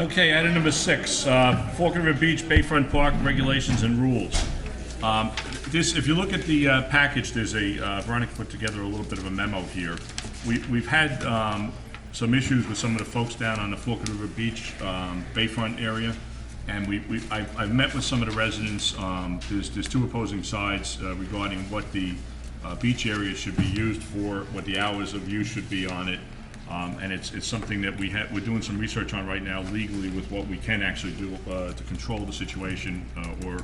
Okay, item number 6, Falcon River Beach Bayfront Park regulations and rules. If you look at the package, there's Veronica put together a little bit of a memo here. We've had some issues with some of the folks down on the Falcon River Beach Bayfront area, and I've met with some of the residents. There's two opposing sides regarding what the beach area should be used for, what the hours of use should be on it. And it's something that we're doing some research on right now legally with what we can actually do to control the situation, or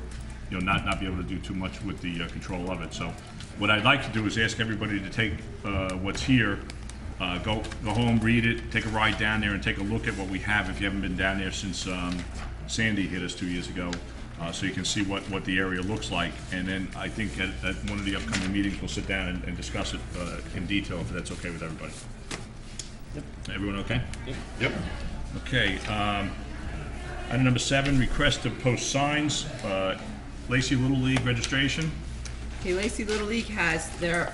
not be able to do too much with the control of it. So what I'd like to do is ask everybody to take what's here, go home, read it, take a ride down there, and take a look at what we have if you haven't been down there since Sandy hit us 2 years ago, so you can see what the area looks like. And then I think at one of the upcoming meetings we'll sit down and discuss it in detail, if that's okay with everybody. Yep. Everyone okay? Yep. Okay. Item number 7, request to post signs. Lacey Little League registration. Okay, Lacey Little League has their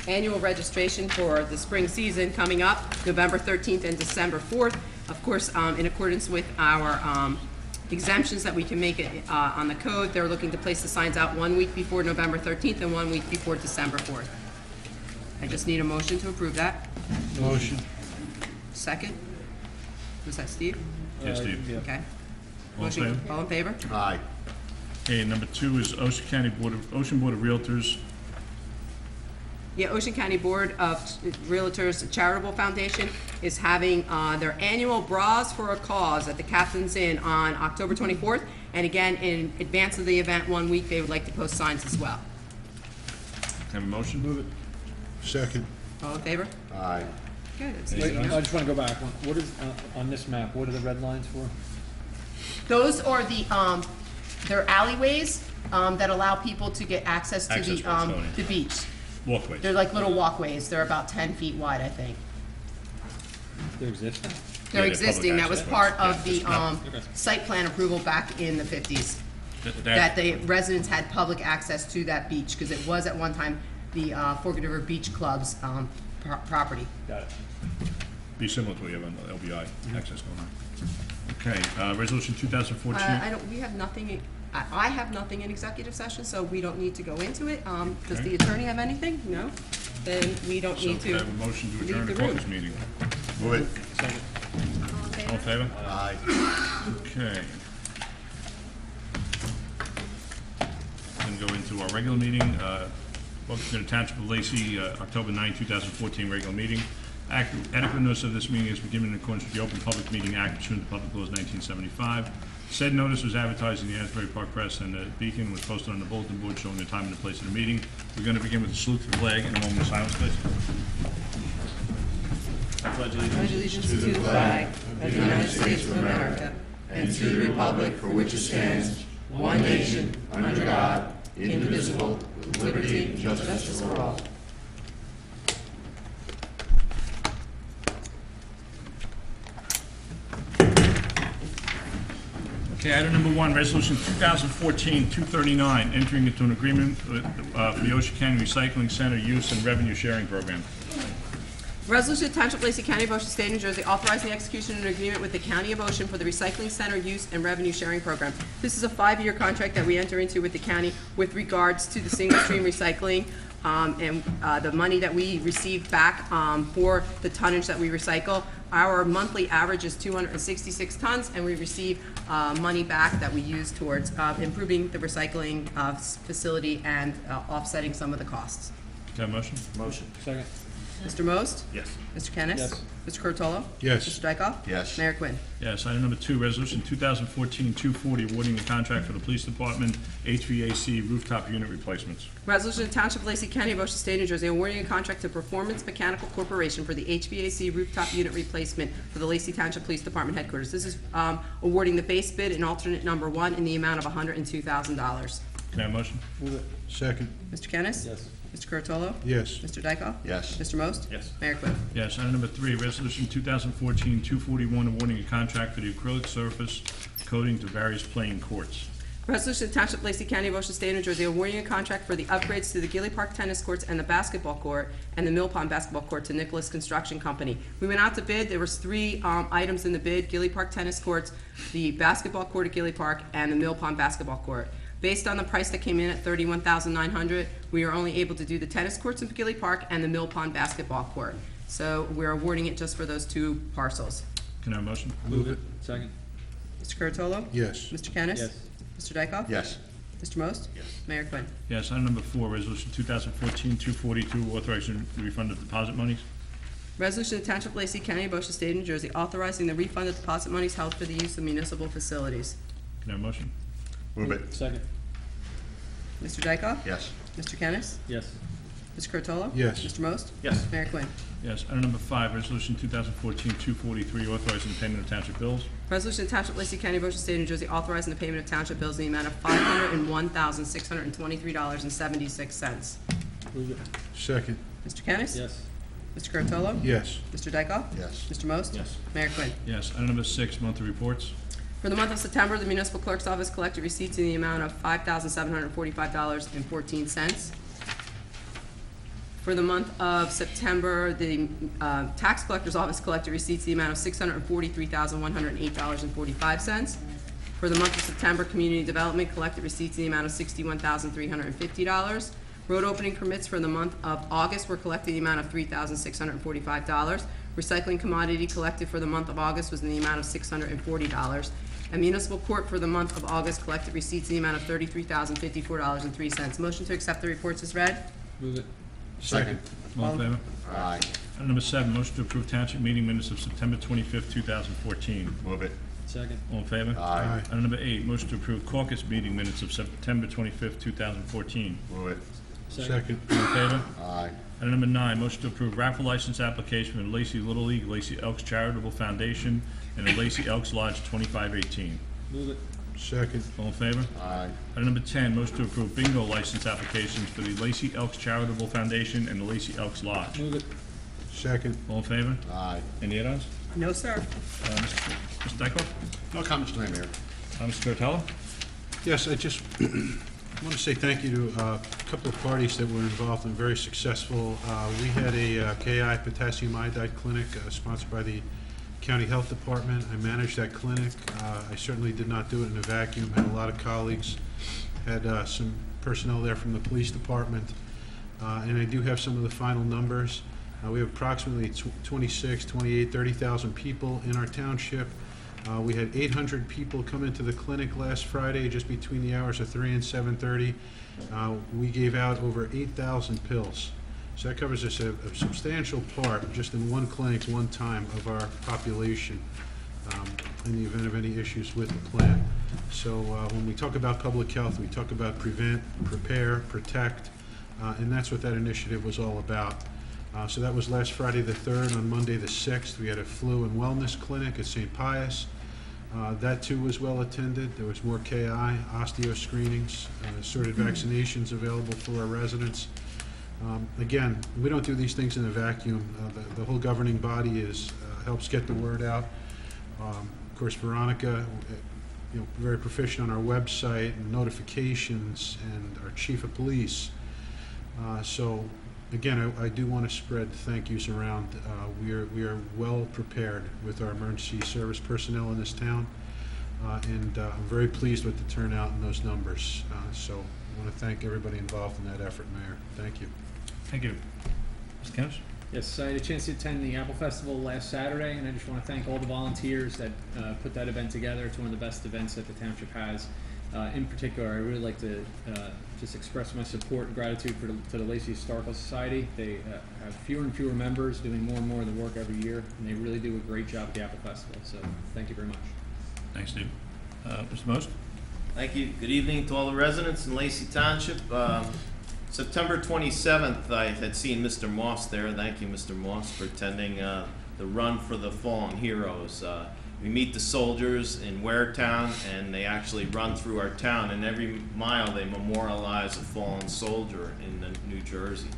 annual registration for the spring season coming up, November 13th and December 4th. Of course, in accordance with our exemptions that we can make it on the code, they're looking to place the signs out 1 week before November 13th and 1 week before December 4th. I just need a motion to approve that. Motion. Second? Was that Steve? Yes, Steve. Yeah. Okay. All in Motion, favor? all in favor? Aye. Okay, number 2 is Ocean Board of Realtors. Yeah, Ocean County Board of Realtors Charitable Foundation is having their annual Bras for a Cause at the Captain's Inn on October 24th. And again, in advance of the event 1 week, they would like to post signs as well. Have a motion? Move it. Second. All in favor? Aye. Good. That's Any easy guys? enough. I just want to go back. What is, on this map, what are the red lines for? Those are the, they're alleyways that allow people to get access to Access points, don't the they? beach. Walkways. They're like little walkways. They're about 10 feet wide, I think. They're existing? They're they're existing. public That was access part points. of the Yeah. Okay. site plan approval back in the 50s. That the residents had public access to that beach because it was at one time the Forked River Beach Club's property. Got it. Be similar to what you have on the LBI access going on. Okay, resolution 2014. I don't. We have nothing. I have nothing in executive session, so we don't need to go into it. Does the attorney have anything? No. Then we don't So need can I to. have a motion to leave adjourn the the room. caucus meeting. Move it. Second. All in favor? Aye. Okay. Then go into our regular meeting. Welcome to the Township of Lacey, October 9, 2014 regular meeting. Adequate notice of this meeting is given in accordance with the Open Public Meeting Act, pursuant to Public Laws 1975. Said notice was advertised in the Asbury Park Press and the Beacon, was posted on the bulletin board showing the time and the place of the meeting. We're going to begin with a salute to the flag and a moment of silence, please. Pledge allegiance to the flag of the United States of America and to the republic for which it stands, one nation, under God, indivisible, with liberty and justice for all. Okay, item number 1, resolution 2014-239, entering into an agreement with, for the Ocean County Recycling Center Use and Revenue Sharing Program. Resolution to Township of Lacey County of Ocean State, New Jersey, authorizing the execution of an agreement with the County of Ocean for the Recycling Center Use and Revenue Sharing Program. This is a 5-year contract that we enter into with the county with regards to the single stream recycling and the money that we receive back for the tonnage that we recycle. Our monthly average is 266 tons, and we receive money back that we use towards improving the recycling facility and offsetting some of the costs. Can I have a motion? Motion. Second. Mr. Most? Yes. Mr. Kennis? Yes. Mr. Curatolo? Yes. Mr. Dykoff? Yes. Mayor Quinn. Yes, item number 2, resolution 2014-240, awarding a contract for the police department HVAC rooftop unit replacements. Resolution to Township of Lacey County of Ocean State, New Jersey, awarding a contract to Performance Mechanical Corporation for the HVAC rooftop unit replacement for the Lacey Township Police Department headquarters. This is awarding the base bid and alternate number 1 in the amount of $102,000. Can I have a motion? Move it. Second. Mr. Kennis? Yes. Mr. Curatolo? Yes. Mr. Dykoff? Yes. Mr. Most? Yes. Mayor Quinn. Yes, item number 3, resolution 2014-241, awarding a contract for the acrylic surface coating to various playing courts. Resolution to Township of Lacey County, Ocean State, New Jersey, awarding a contract for the upgrades to the Gilly Park tennis courts and the basketball court and the Mill Pond basketball court to Nicholas Construction Company. We went out to bid. There was three items in the bid: Gilly Park tennis courts, the basketball court at Gilly Park, and the Mill Pond basketball court. Based on the price that came in at $31,900, we are only able to do the tennis courts in Gilly Park and the Mill Pond basketball court. So we're awarding it just for those two parcels. Can I have a motion? Move it. Second. Mr. Curatolo? Yes. Mr. Kennis? Yes. Mr. Dykoff? Yes. Mr. Most? Yes. Mayor Quinn. Yes. Item number 4, resolution 2014-242, authorizing refund of deposit monies. Resolution to Township of Lacey County, Ocean State, New Jersey, authorizing the refund of deposit monies held for the use of municipal facilities. Can I have a motion? Move it. Second. Mr. Dykoff? Yes. Mr. Kennis? Yes. Mr. Curatolo? Yes. Mr. Most? Yes. Mayor Quinn. Yes. Item number 5, resolution 2014-243, authorizing the payment of township bills. Resolution to Township of Lacey County, Ocean State, New Jersey, authorizing the payment of township bills in the amount of $501,623.76. Move it. Second. Mr. Kennis? Yes. Mr. Curatolo? Yes. Mr. Dykoff? Yes. Mr. Most? Yes. Mayor Quinn. Yes. Item number 6, monthly reports. For the month of September, the municipal clerk's office collected receipts in the amount of $5,745.14. For the month of September, the tax collector's office collected receipts in the amount of $643,108.45. For the month of September, community development collected receipts in the amount of $61,350. Road opening permits for the month of August were collected in the amount of $3,645. Recycling commodity collected for the month of August was in the amount of $640. And municipal court for the month of August collected receipts in the amount of $33,054.03. Motion to accept the reports is read. Move it. Second. All in favor? Aye. Item number 7, motion to approve township meeting minutes of September 25th, 2014. Move it. Second. All in favor? Aye. Item number 8, motion to approve caucus meeting minutes of September 25th, 2014. Move it. Second. All in favor? Aye. Item number 9, motion to approve raffle license application for the Lacey Little League, Lacey Elks Charitable Foundation, and the Lacey Elks Lodge 2518. Move it. Second. All in favor? Aye. Item number 10, motion to approve bingo license applications for the Lacey Elks Charitable Foundation and the Lacey Elks Lodge. Move it. Second. All in favor? Aye. Any add-ons? No, sir. Mr. Dykoff? No comments tonight, Mayor. Mr. Curatolo? Yes, I just want to say thank you to a couple of parties that were involved and very successful. We had a KI potassium iodide clinic sponsored by the County Health Department. I managed that clinic. I certainly did not do it in a vacuum. Had a lot of colleagues, had some personnel there from the police department, and I do have some of the final numbers. We have approximately 26, 28, 30,000 people in our township. We had 800 people come into the clinic last Friday, just between the hours of 3 and 7:30. We gave out over 8,000 pills. So that covers a substantial part, just in one clinic, one time, of our population, in the event of any issues with the plan. So when we talk about public health, we talk about prevent, prepare, protect, and that's what that initiative was all about. So that was last Friday the 3rd. On Monday the 6th, we had a flu and wellness clinic at St. Pius. That too was well attended. There was more KI, osteo screenings, assorted vaccinations available for our residents. Again, we don't do these things in a vacuum. The whole governing body helps get the word out. Of course, Veronica, very proficient on our website and notifications, and our chief of police. So, again, I do want to spread thank yous around. We are well prepared with our emergency service personnel in this town, and I'm very pleased with the turnout and those numbers. So I want to thank everybody involved in that effort, Mayor. Thank you. Thank you. Mr. Kennis? Yes, I had a chance to attend the Apple Festival last Saturday, and I just want to thank all the volunteers that put that event together. It's one of the best events that the township has. In particular, I really like to just express my support and gratitude to the Lacey Historical Society. They have fewer and fewer members doing more and more of the work every year, and they really do a great job at the Apple Festival. So thank you very much. Thanks, Steve. Mr. Most? Thank you. Good evening to all the residents in Lacey Township. September 27th, I had seen Mr. Moss there. Thank you, Mr. Moss, for attending the Run for the Fallen Heroes. We meet the soldiers in Waretown, and they actually run through our town, and every mile they memorialize a fallen soldier in New Jersey.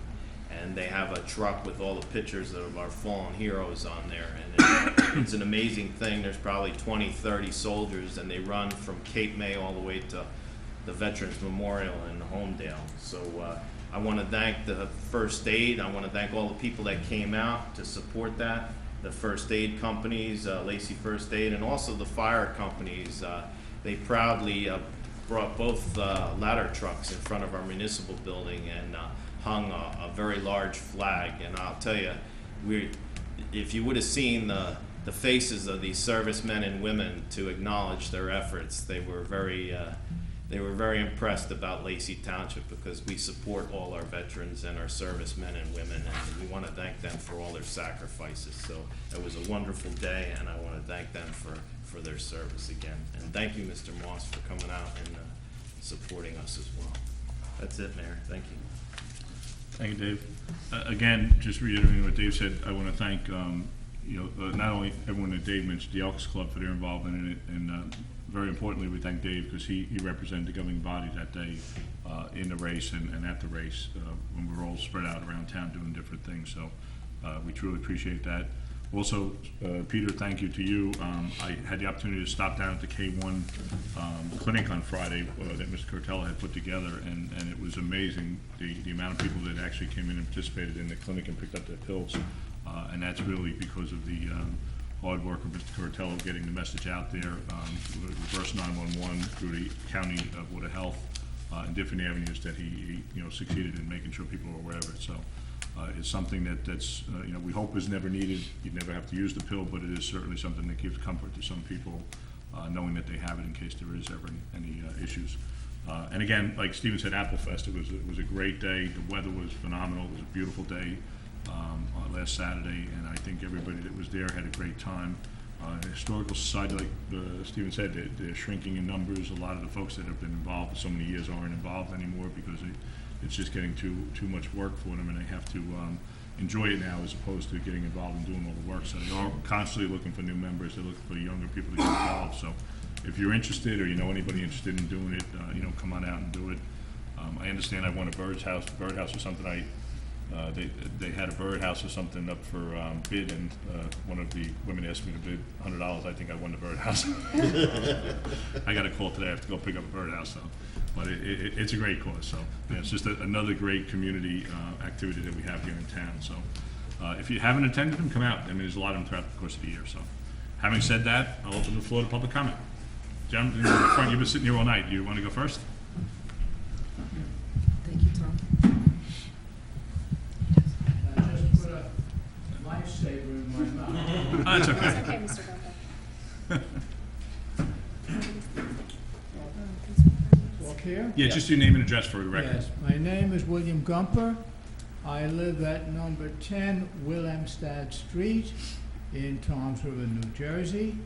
And they have a truck with all the pictures of our fallen heroes on there, and it's an amazing thing. There's probably 20, 30 soldiers, and they run from Cape May all the way to the Veterans Memorial in Homedale. So I want to thank the first aid. I want to thank all the people that came out to support that. The first aid companies, Lacey First Aid, and also the fire companies. They proudly brought both ladder trucks in front of our municipal building and hung a very large flag. And I'll tell you, if you would have seen the faces of these servicemen and women to acknowledge their efforts, they were very impressed about Lacey Township, because we support all our veterans and our servicemen and women, and we want to thank them for all their sacrifices. So it was a wonderful day, and I want to thank them for their service again. And thank you, Mr. Moss, for coming out and supporting us as well. That's it, Mayor. Thank you. Thank you, Dave. Again, just reiterating what Dave said, I want to thank not only everyone that Dave mentioned, the Elks Club, for their involvement in it, and very importantly, we thank Dave because he represented the governing body that day in the race and at the race when we were all spread out around town doing different things. So we truly appreciate that. Also, Peter, thank you to you. I had the opportunity to stop down at the K1 clinic on Friday that Mr. Cortella had put together, and it was amazing the amount of people that actually came in and participated in the clinic and picked up their pills. And that's really because of the hard work of Mr. Cortello getting the message out there, reverse 911 through the County Board of Health and different avenues that he succeeded in making sure people were aware of it. So it's something that's we hope is never needed. You'd never have to use the pill, but it is certainly something that gives comfort to some people, knowing that they have it in case there is ever any issues. And again, like Stephen said, Apple Fest, it was a great day. The weather was phenomenal. It was a beautiful day. Last Saturday, and I think everybody that was there had a great time. The Historical Society, like Stephen said, they're shrinking in numbers. A lot of the folks that have been involved for so many years aren't involved anymore because it's just getting too much work for them, and they have to enjoy it now as opposed to getting involved and doing all the work. So they are constantly looking for new members. They're looking for younger people to get involved. So if you're interested or you know anybody interested in doing it, come on out and do it. I understand I won a birdhouse. The birdhouse was something they had a birdhouse or something up for bid, and one of the women asked me to bid $100. I think I won the birdhouse. I got a call today. I have to go pick up a birdhouse, so. But it's a great cause. So it's just another great community activity that we have here in town. So if you haven't attended them, come out. I mean, there's a lot of them throughout the course of the year. So having said that, I'll open the floor to public comment. Gentlemen, in the front, you've been sitting here all night. Do you want to go first? Thank you, Tom. I just put a lifesaver in my mouth. That's okay. It's okay, Mr. Gumbo. Walk here? Yeah, just your name and address for the record. Yes, my name is William Gumper. I live at number 10 Willemstad Street in Toms River, New Jersey.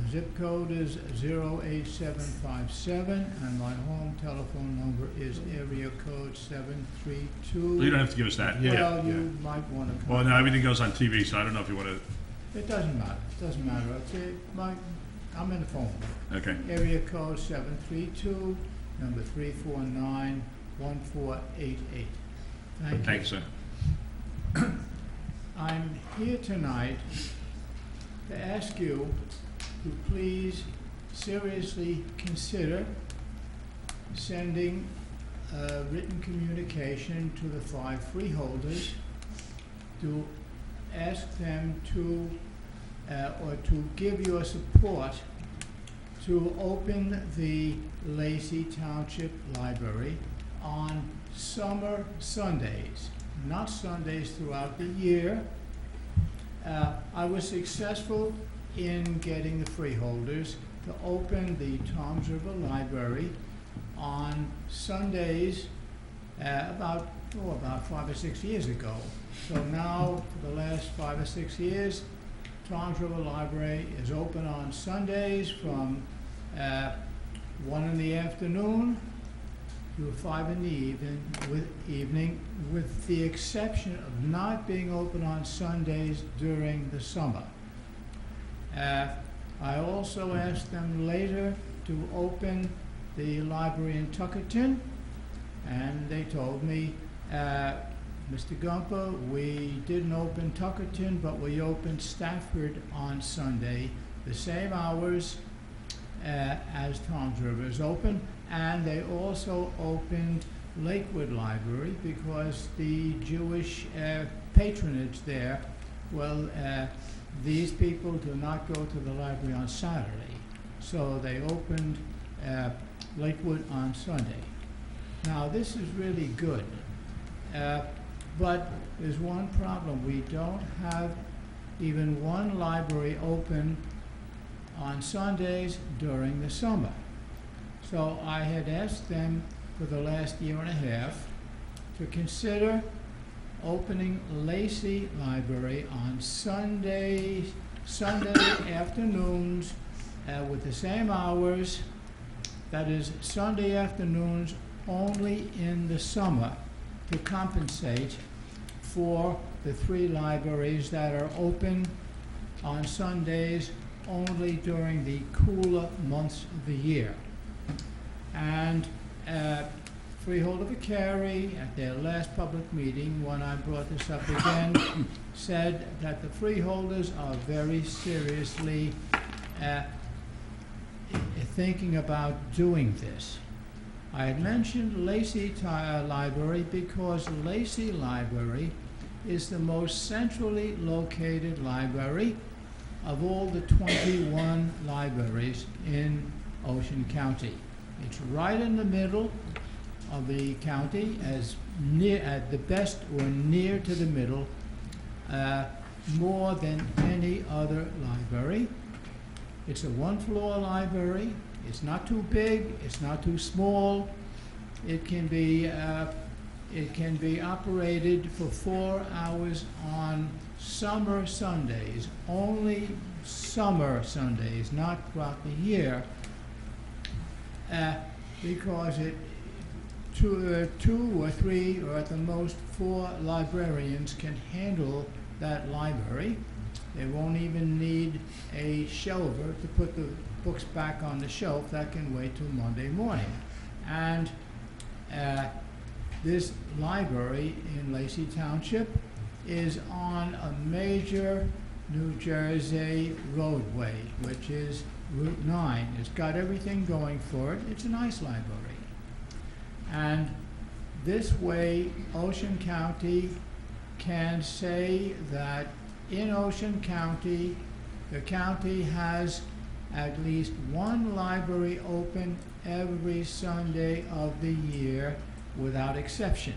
The zip code is 08757, and my home telephone number is area code 732. Well, you don't have to give us that. Well, you might want to. Well, now everything goes on TV, so I don't know if you want to. It doesn't matter. It doesn't matter. I'm in the phone. Okay. Area code 732, number 349-1488. Thank you. Thanks, sir. I'm here tonight to ask you to please seriously consider sending a written communication to the 5 freeholders to ask them to or to give your support to open the Lacey Township Library on summer Sundays, not Sundays throughout the year. I was successful in getting the freeholders to open the Toms River Library on Sundays about 5 or 6 years ago. So now, for the last 5 or 6 years, Toms River Library is open on Sundays from 1 in the afternoon to 5 in the evening, with the exception of not being open on Sundays during the summer. I also asked them later to open the library in Tuckerton, and they told me, Mr. Gumper, we didn't open Tuckerton, but we opened Stafford on Sunday, the same hours, as Tom's River is open. And they also opened Lakewood Library because the Jewish patronage there, well, these people do not go to the library on Saturday. So they opened Lakewood on Sunday. Now, this is really good, but there's one problem. We don't have even one library open on Sundays during the summer. So I had asked them for the last year and a half to consider opening Lacey Library on Sunday afternoons with the same hours. That is, Sunday afternoons only in the summer, to compensate for the 3 libraries that are open on Sundays only during the cooler months of the year. And Freeholder Vicari, at their last public meeting, when I brought this up again, said that the freeholders are very seriously thinking about doing this. I had mentioned Lacey Library because Lacey Library is the most centrally located library of all the 21 libraries in Ocean County. It's right in the middle of the county, as near at the best or near to the middle, more than any other library. It's a 1-floor library. It's not too big, it's not too small. It can be operated for 4 hours on summer Sundays, only summer Sundays, not throughout the year, because two or 3 or at the most 4 librarians can handle that library. They won't even need a shelver to put the books back on the shelf. That can wait till Monday morning. And this library in Lacey Township is on a major New Jersey roadway, which is Route 9. It's got everything going for it. It's a nice library. And this way, Ocean County can say that in Ocean County, the county has at least 1 library open every Sunday of the year without exception.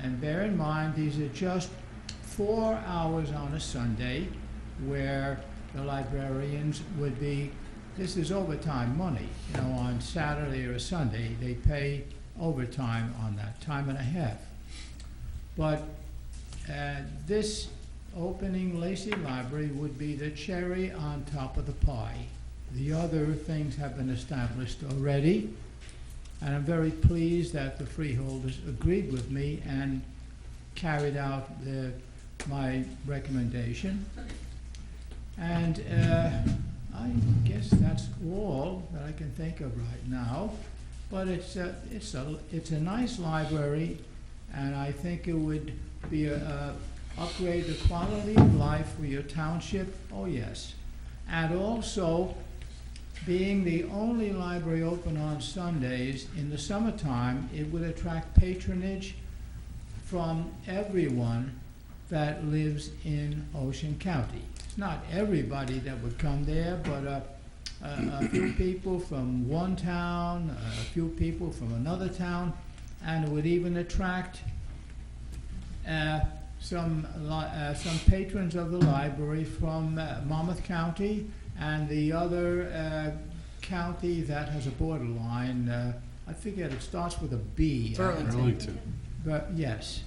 And bear in mind, these are just 4 hours on a Sunday where the librarians would be, this is overtime money. You know, on Saturday or Sunday, they pay overtime on that, time and a half. But this opening Lacey Library would be the cherry on top of the pie. The other things have been established already, and I'm very pleased that the freeholders agreed with me and carried out my recommendation. And I guess that's all that I can think of right now. But it's a nice library, and I think it would be upgrade the quality of life for your township. Oh yes, and also being the only library open on Sundays in the summertime, it would attract patronage from everyone that lives in Ocean County. It's not everybody that would come there, but a few people from one town, a few people from another town, and it would even attract some patrons of the library from Monmouth County and the other county that has a borderline. I forget, it starts with a B. Burlington. But yes,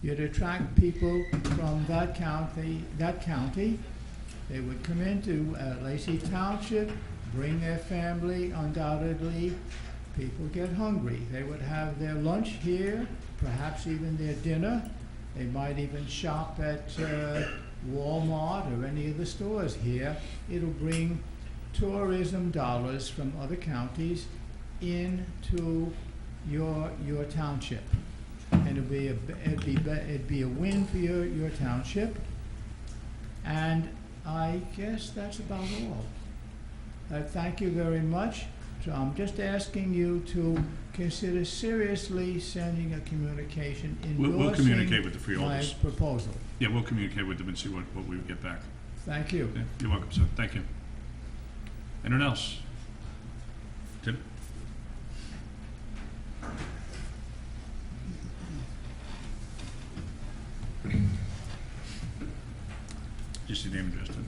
you'd attract people from that county. They would come into Lacey Township, bring their family. Undoubtedly, people get hungry. They would have their lunch here, perhaps even their dinner. They might even shop at Walmart or any of the stores here. It'll bring tourism dollars from other counties into your township, and it'd be a win for your township. And I guess that's about all. Thank you very much. So I'm just asking you to consider seriously sending a communication We'll communicate with the endorsing my freeholders. proposal. Yeah, we'll communicate with them and see what we get back. Thank you. Yeah, you're welcome, sir. Thank you. Anyone else? Tim? Just your name and address, Tim.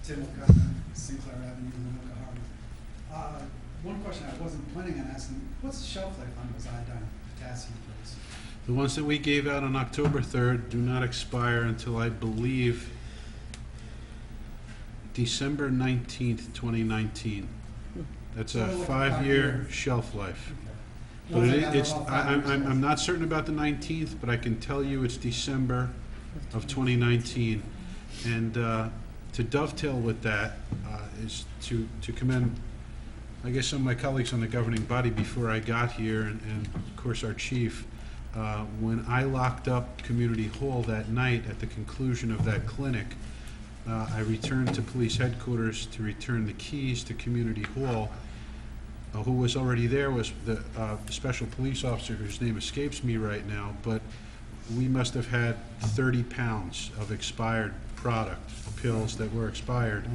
Tim O'Connor, St. Clair Avenue, Lenoka Harbor. One question I wasn't planning on asking, what's the shelf life on those iodine potassium pills? The ones that we gave out on October 3rd do not expire until, I believe, December 19th, 2019. That's a So like a 5-year 5-year. shelf life. But Ones that it- have it's, about 5 years I'm left. not certain about the 19th, but I can tell you it's December of 2019. And to dovetail with that is to commend, I guess, some of my colleagues on the governing body before I got here, and of course our chief. When I locked up Community Hall that night at the conclusion of that clinic, I returned to police headquarters to return the keys to Community Hall. Who was already there was the special police officer whose name escapes me right now, but we must have had 30 pounds of expired product, pills that were expired,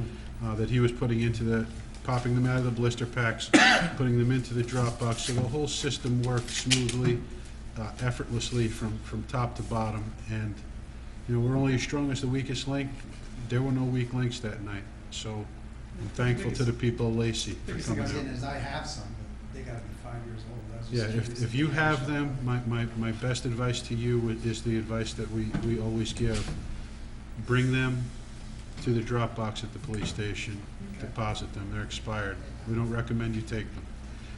that he was putting into popping them out of the blister packs, putting them into the drop box. So the whole system worked smoothly, effortlessly from top to bottom. And, we're only as strong as the weakest link. There were no weak links that night. So I'm thankful to the people of Lacey for Biggest thing I coming was getting out. is I have some, but they gotta be 5 years old. I was just Yeah, curious if you they have shelf them, life. my best advice to you is the advice that we always give. Bring them to the drop box at the police station, deposit them, they're expired. We don't recommend you take them.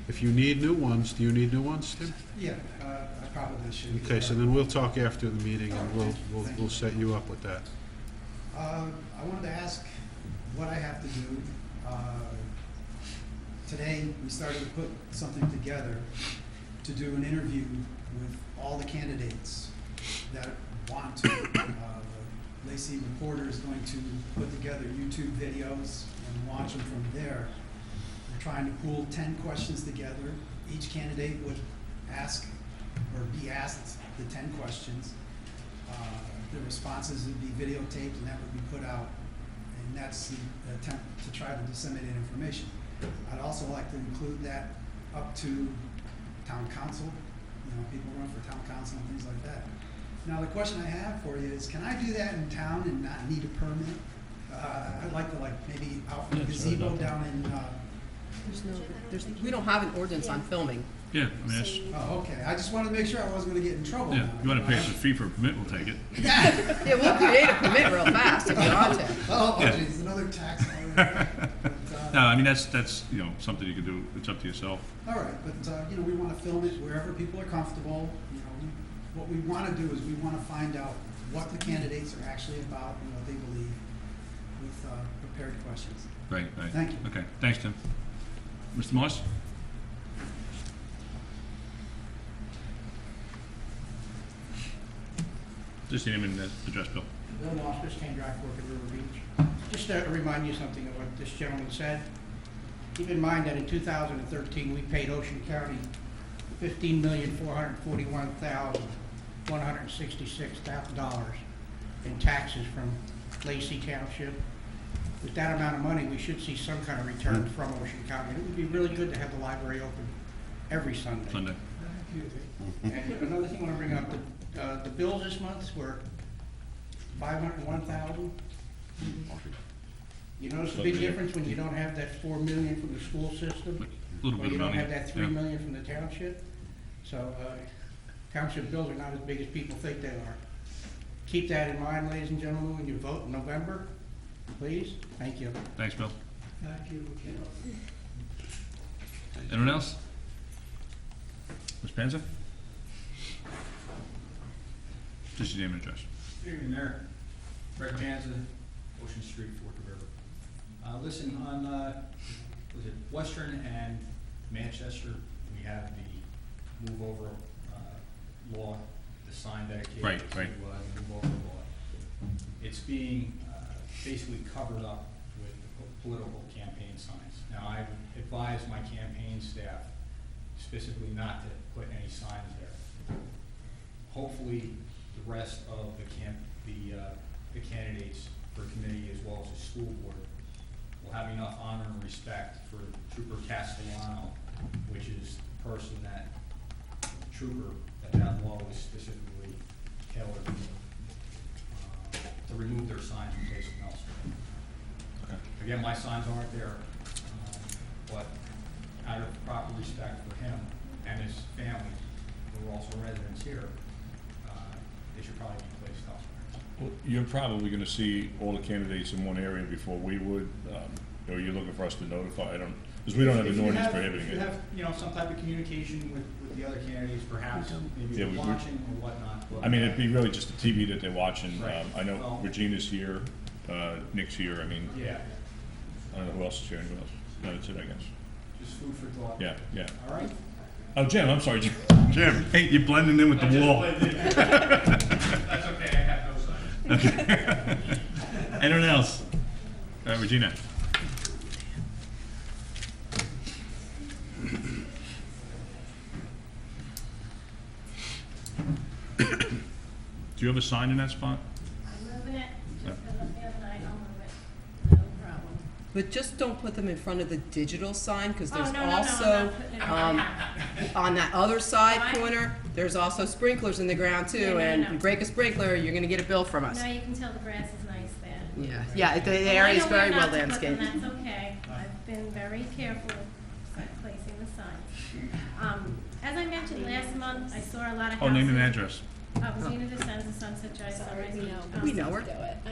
If you need new ones, do you need new ones, Tim? Yeah, I probably should. Okay, so then we'll talk after the meeting and we'll set you up with that. I wanted to ask what I have to do. Today, we started to put something together to do an interview with all the candidates that want to. The Lacey reporter is going to put together YouTube videos and watch them from there. We're trying to pool 10 questions together. Each candidate would ask or be asked the 10 questions. The responses would be videotaped and that would be put out. And that's the attempt to try to disseminate information. I'd also like to include that up to town council. People run for town council and things like that. Now, the question I have for you is, can I do that in town and not need a permit? I'd like to maybe out in the gazebo down in, We don't have an ordinance on filming. Yeah, I mean, that's, oh, okay. I just wanted to make sure I wasn't gonna get in trouble. yeah, now. you wanna pay us a fee for a permit, we'll take it. Yeah, we'll create a permit real fast if you're on to. Oh, Yeah. geez, another tax. But, No, I mean, that's, something you can do, it's up to yourself. all right, but, we want to film it wherever people are comfortable. What we want to do is we want to find out what the candidates are actually about and what they believe with prepared questions. Right. Thank you. Okay, thanks, Tim. Mr. Moss? Just your name and address, Bill. Bill Moss, Biscayne Drive, Fork at River Beach. Just to remind you something of what this gentleman said. Keep in mind that in 2013, we paid Ocean County $15,441,166 in taxes from Lacey Township. With that amount of money, we should see some kind of return from Ocean County. It would be really good to have the library open every Sunday. Sunday. And another thing I want to bring up, the bills this month were $501,000. You notice the big difference when you don't have that $4 million from the school system? A little Or bit you of don't money. have that $3 million from the township? So, township bills are not as big as people think they are. Keep that in mind, ladies and gentlemen, when you vote in November, please. Thank you. Thanks, Bill. Thank you. Anyone else? Ms. Panza? Just your name and address. Good evening, Mayor. Greg Panza, Ocean Street, Fork River. Listen, on, was it Western and Manchester, we have the move over, law, the sign dedicated Right, to, right. the move over law. It's being, basically covered up with political campaign signs. Now, I advise my campaign staff specifically not to put any signs there. Hopefully, the rest of the candidates for committee as well as the school board will have enough honor and respect for Trooper Castellano, which is the person that, trooper, that law was specifically tailored to remove their signs and place them elsewhere. Okay. Again, my signs aren't there, but out of proper respect for him and his family, who are also residents here, they should probably be placed elsewhere. Well, you're probably gonna see all the candidates in one area before we would, or you're looking for us to notify, because we don't have an ordinance prohibiting If you it. have, some type of communication with the other candidates, perhaps, maybe Yeah, they're we- watching or whatnot. But, I mean, it'd be really just the TV that they're watching. Right. I know Well- Regina's here, Nick's here, I mean, Yeah, I don't know who else is here, anyone else? No, that's it, I guess. just food for thought. Yeah, yeah. All right? Oh, Jim, I'm sorry, Jim. Jim, hey, you're blending in with the wall. That's okay, I have no sign. Okay. Anyone else? Regina? Do you have a sign in that spot? I'm moving it, Yeah. just because the other night I'll move it, no problem. But just don't put them in front of the digital sign, because Oh, there's no, no, no, I'm also, not putting it on on that other side Why? corner, there's also sprinklers in the ground Yeah, too, no, and no. you break a sprinkler, you're gonna get a bill from us. No, you can tell the grass is nice there. Yeah, yeah, the Well, I area is know where very well not to put them, landscaped. That's okay, I've been very careful with placing the signs. As I mentioned last month, I saw a lot of houses. Oh, name and address. Zena DeSenza, Sunset Drive, Sunrise Beach. We know her.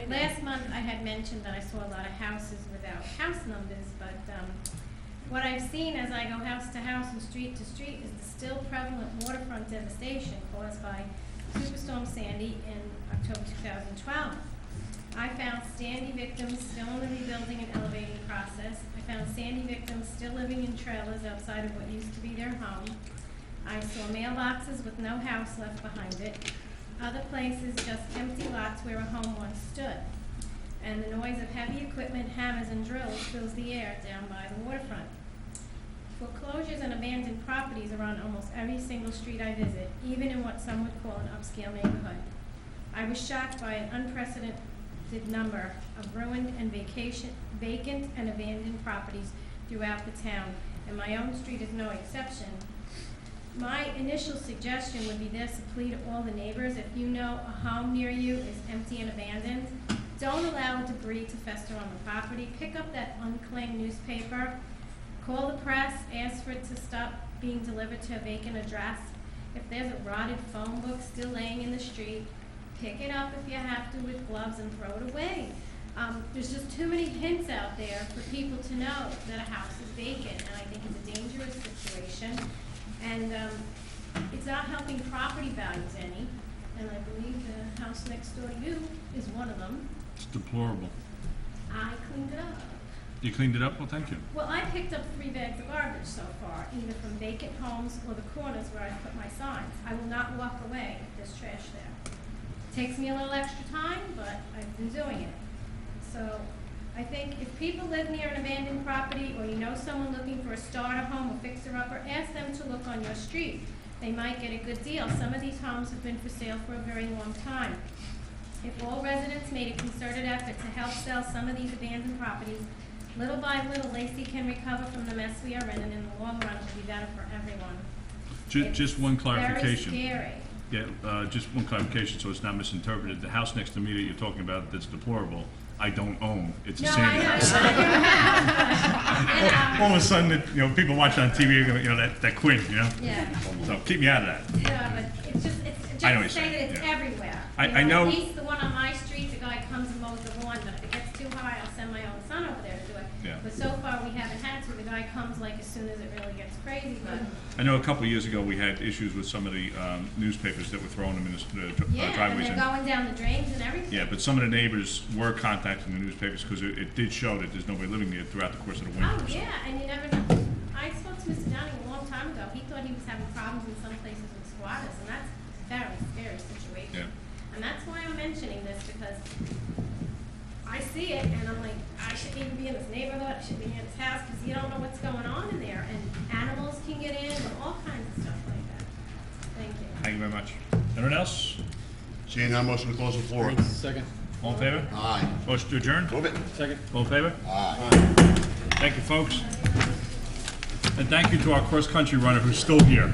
Last month, I had mentioned that I saw a lot of houses without house numbers, but what I've seen as I go house to house and street to street is the still prevalent waterfront devastation caused by Superstorm Sandy in October 2012. I found Sandy victims still in the rebuilding and elevating process. I found Sandy victims still living in trailers outside of what used to be their home. I saw mailboxes with no house left behind it. Other places, just empty lots where a home once stood. And the noise of heavy equipment, hammers, and drills fills the air down by the waterfront. Foreclosures and abandoned properties are on almost every single street I visit, even in what some would call an upscale neighborhood. I was shocked by an unprecedented number of ruined and vacant and abandoned properties throughout the town, and my own street is no exception. My initial suggestion would be this, a plea to all the neighbors: if you know a home near you is empty and abandoned, don't allow debris to fester on the property. Pick up that unclaimed newspaper, call the press, ask for it to stop being delivered to a vacant address. If there's a rotted phone book still laying in the street, pick it up if you have to with gloves and throw it away. There's just too many hints out there for people to know that a house is vacant, and I think it's a dangerous situation. And it's not helping property values any, and I believe the house next door to you is one of them. It's deplorable. I cleaned it up. You cleaned it up? Well, thank you. Well, I picked up 3 bags of garbage so far, either from vacant homes or the corners where I put my signs. I will not walk away if there's trash there. Takes me a little extra time, but I've been doing it. So I think if people live near an abandoned property, or you know someone looking for a starter home or fixer-upper, ask them to look on your street. They might get a good deal. Some of these homes have been for sale for a very long time. If all residents made a concerted effort to help sell some of these abandoned properties, little by little, Lacey can recover from the mess we are in, and in the long run, it'll be better for everyone. Just one clarification. Very scary. Yeah, just one clarification, so it's not misinterpreted. The house next to me that you're talking about that's deplorable, I don't own. It's a No, I Sandy know, house. it's not your house, but, All of a sudden, people watching on TV are gonna, that Quinn, Yeah. So keep me out of that. Yeah, but it's just I know to what say you're that it's saying, yeah. everywhere. I know- At least the one on my street, the guy comes and mows the lawn, but if it gets too high, I'll send my own son over there to do it. Yeah. But so far, we haven't had to. The guy comes like as soon as it really gets crazy, but, I know a couple of years ago, we had issues with some of the newspapers that were throwing them in the yeah, and driveways. they're going down the drains and everything. Yeah, but some of the neighbors were contacting the newspapers because it did show that there's nobody living there throughout the course of the winter. Oh, so. yeah, and you never know. I spoke to Mr. Downing a long time ago. He thought he was having problems in some places with squatters, and that's a very scary situation. Yeah. And that's why I'm mentioning this, because I see it, and I'm like, I shouldn't even be in this neighborhood. going on in there, and animals can get in, and all kinds of stuff like that. Thank you. Thank you very much. Anyone else? Seeing none, motion to close the floor. Second. All in favor? Aye. Motion to adjourn? Move it. Second. All in favor? Aye. Thank you, folks. And thank you to our cross-country runner who's still here.